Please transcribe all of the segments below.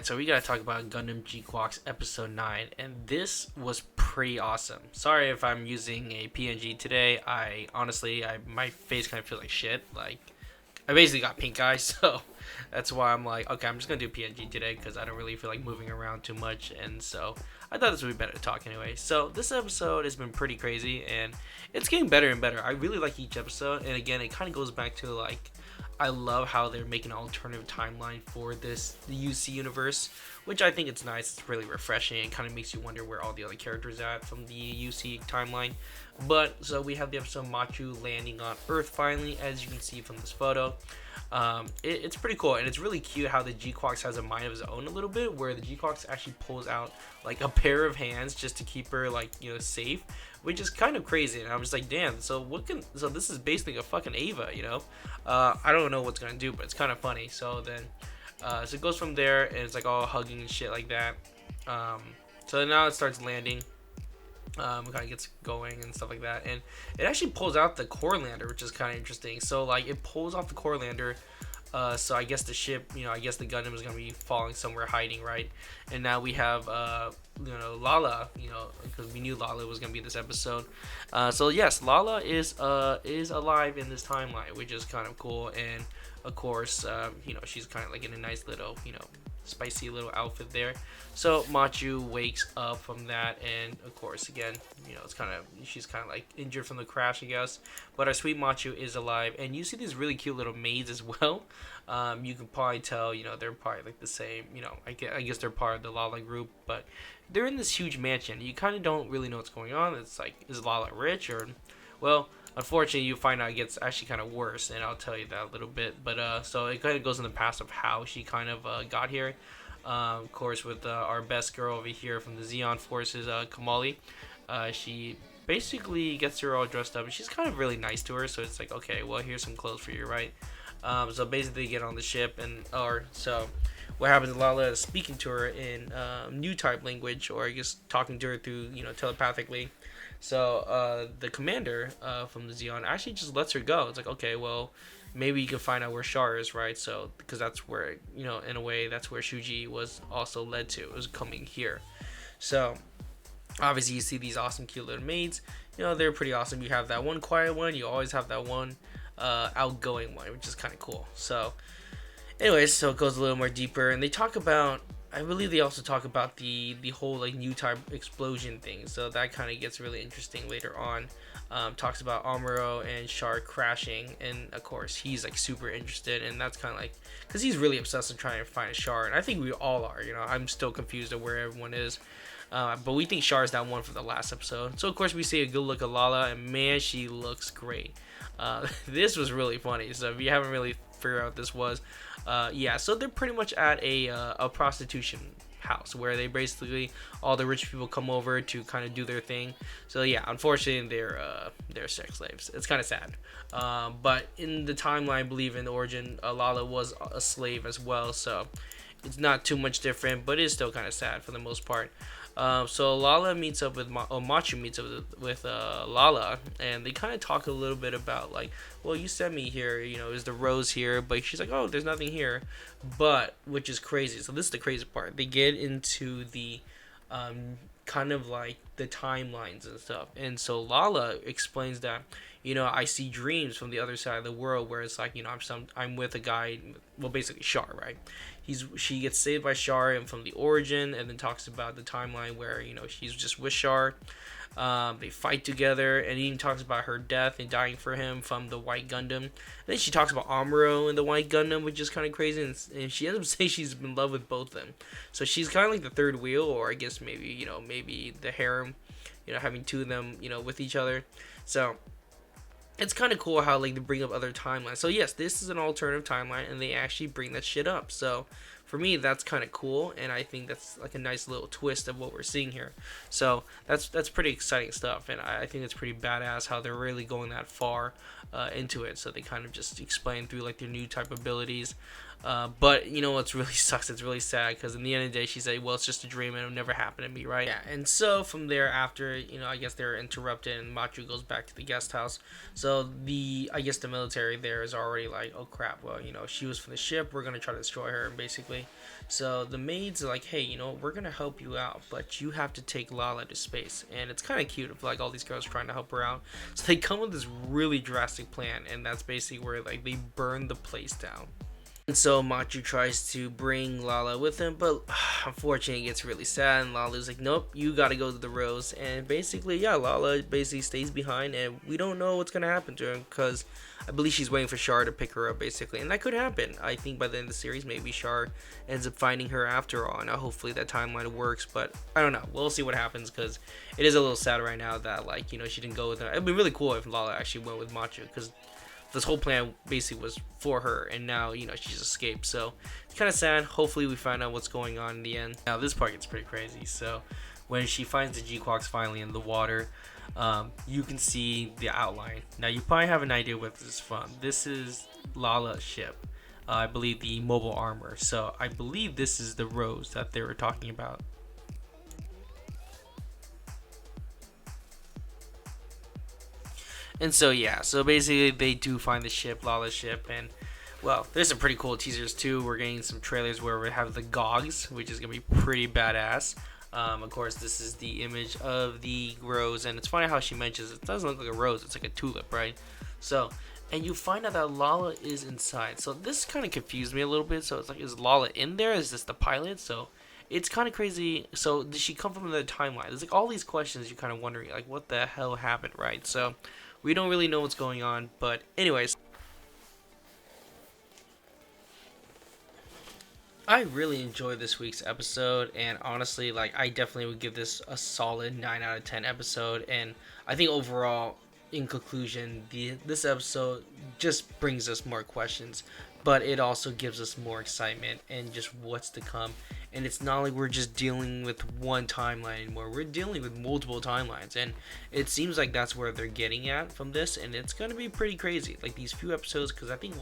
So we gotta talk about Gundam GQuuuuuuX episode 9, and this was pretty awesome. Sorry if I'm using a PNG today. I honestly, my face kind of feels like shit. Like I basically got pink eye, so that's why I'm like, okay, I'm just gonna do PNG today because I don't really feel like moving around too much, and so I thought this would be better to talk anyway. So this episode has been pretty crazy, and it's getting better and better. I really like each episode, and again, it kind of goes back to like I love how they're making an alternative timeline for the UC universe, which I think it's nice. It's really refreshing. It kind of makes you wonder where all the other characters are at from the UC timeline. But so we have the episode Machu landing on Earth finally, as you can see from this photo. It's pretty cool, and it's really cute how the GQuuuuuuX has a mind of his own a little bit, where the GQuuuuuuX actually pulls out like a pair of hands just to keep her like safe, which is kind of crazy. And I'm just like, damn. So this is basically a fucking Ava, you know. I don't know what's gonna do, but it's kind of funny. So then, so it goes from there, and it's like all hugging and shit like that. So now it starts landing. Kind of gets going and stuff like that, and it actually pulls out the core lander, which is kind of interesting. So like it pulls off the core lander, so I guess the ship, I guess the Gundam is gonna be falling somewhere, hiding, right? And now we have Lala, because we knew Lala was gonna be this episode. So yes, Lala is alive in this timeline, which is kind of cool, and of course, she's kind of like in a nice little, spicy little outfit there. So Machu wakes up from that, and of course, again, she's kind of like injured from the crash, I guess. But our sweet Machu is alive, and you see these really cute little maids as well. You can probably tell, they're probably like the same. I guess they're part of the Lala group, but they're in this huge mansion. You kind of don't really know what's going on. It's like, is Lala rich or, well, unfortunately, you find out it gets actually kind of worse, and I'll tell you that a little bit. But so it kind of goes in the past of how she kind of got here. Of course, with our best girl over here from the Zeon forces, Kamali, she basically gets her all dressed up, and she's kind of really nice to her. So it's like, okay, well, here's some clothes for you, right? So basically, they get on the ship, so what happens is Lala is speaking to her in new type language, or I guess talking to her through telepathically. So the commander from the Zeon actually just lets her go. It's like, okay, well, maybe you can find out where Char is, right? So because that's where in a way that's where Shuji was also led to. It was coming here. So obviously you see these awesome cute little maids. They're pretty awesome. You have that one quiet one. You always have that one outgoing one, which is kind of cool. So anyways, so it goes a little more deeper, and they talk about, I believe they also talk about the whole like new type explosion thing. So that kind of gets really interesting later on. Talks about Amuro and Char crashing, and of course he's like super interested, and that's kind of like because he's really obsessed with trying to find a Char, and I think we all are. I'm still confused at where everyone is. But we think Char is that one for the last episode. So of course we see a good look at Lala, and man, she looks great. This was really funny. So if you haven't really figured out what this was, yeah. So they're pretty much at a prostitution house where they basically all the rich people come over to kind of do their thing. So yeah, unfortunately they're sex slaves. It's kind of sad. But in the timeline, I believe in the origin, Lala was a slave as well. So it's not too much different, but it's still kind of sad for the most part. So Lala meets up with Machu meets up with Lala, and they kind of talk a little bit about like, well, you sent me here, is the rose here? But she's like, oh, there's nothing here, but which is crazy. So this is the crazy part. They get into the kind of like the timelines and stuff, and so Lala explains that I see dreams from the other side of the world where it's like I'm with a guy, well, basically Char, right? She gets saved by Char and from the origin, and then talks about the timeline where she's just with Char. They fight together, and even talks about her death and dying for him from the White Gundam. And then she talks about Amuro and the White Gundam, which is kind of crazy, and she ends up saying she's in love with both of them. So she's kind of like the third wheel, or I guess maybe the harem, having two of them, with each other. So it's kind of cool how like they bring up other timelines. So yes, this is an alternative timeline, and they actually bring that shit up. So for me, that's kind of cool, and I think that's like a nice little twist of what we're seeing here. So that's pretty exciting stuff, and I think it's pretty badass how they're really going that far into it. So they kind of just explain through like their new type abilities. But you know what's really sucks? It's really sad because in the end of the day, she's like, "Well, it's just a dream and it'll never happen to me, right?" Yeah. And so from there, after I guess they're interrupted and Machu goes back to the guest house. So I guess the military there is already like, "Oh crap! Well, she was from the ship. We're gonna try to destroy her," basically. So the maids are like, "Hey, we're gonna help you out, but you have to take Lala to space." And it's kind of cute of like all these girls trying to help her out. So they come with this really drastic plan, and that's basically where like they burn the place down. And so Machu tries to bring Lala with him, but unfortunately it gets really sad, and Lala's like, "Nope, you gotta go to the Rose." And basically, yeah, Lala basically stays behind, and we don't know what's gonna happen to her, because I believe she's waiting for Char to pick her up, basically. And that could happen. I think by the end of the series, maybe Char ends up finding her after all, and hopefully that timeline works, but I don't know. We'll see what happens, because it is a little sad right now that, like, she didn't go with her. It'd be really cool if Lala actually went with Machu, because this whole plan basically was for her, and now she's escaped. So it's kind of sad. Hopefully we find out what's going on in the end. Now this part gets pretty crazy. So when she finds the GQuuuuuuX finally in the water, you can see the outline. Now you probably have an idea what this is from. This is Lala's ship, I believe the mobile armor. So I believe this is the Rose that they were talking about. And so yeah, so basically they do find the ship, Lala's ship, and well, there's some pretty cool teasers too. We're getting some trailers where we have the Gogs, which is gonna be pretty badass. Of course, this is the image of the rose, and it's funny how she mentions it doesn't look like a rose; it's like a tulip, right? So, and you find out that Lala is inside. So this kind of confused me a little bit. So it's like, is Lala in there? Is this the pilot? So it's kind of crazy. So did she come from another timeline? There's like all these questions you're kind of wondering, like what the hell happened, right? So we don't really know what's going on, but anyways, I really enjoyed this week's episode, and honestly, like, I definitely would give this a solid 9 out of 10 episode, and I think overall, in conclusion, this episode just brings us more questions, but it also gives us more excitement and just what's to come. And it's not like we're just dealing with one timeline anymore. We're dealing with multiple timelines, and it seems like that's where they're getting at from this, and it's gonna be pretty crazy. Like these few episodes, because I think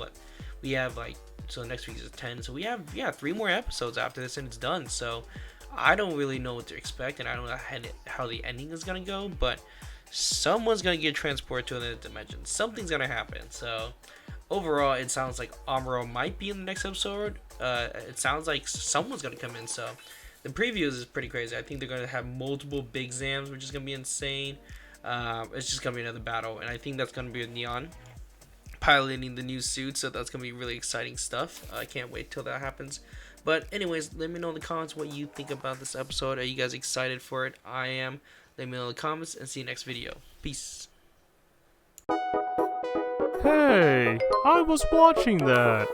we have like, so next week is 10, so we have 3 more episodes after this, and it's done. So I don't really know what to expect, and I don't know how the ending is gonna go, but someone's gonna get transported to another dimension. Something's gonna happen. So overall, it sounds like Amuro might be in the next episode. It sounds like someone's gonna come in. So the previews is pretty crazy. I think they're gonna have multiple big exams, which is gonna be insane. It's just gonna be another battle, and I think that's gonna be with Neon piloting the new suit. So that's gonna be really exciting stuff. I can't wait till that happens. But anyways, let me know in the comments what you think about this episode. Are you guys excited for it? I am. Let me know in the comments, and see you next video. Peace. Hey, I was watching that.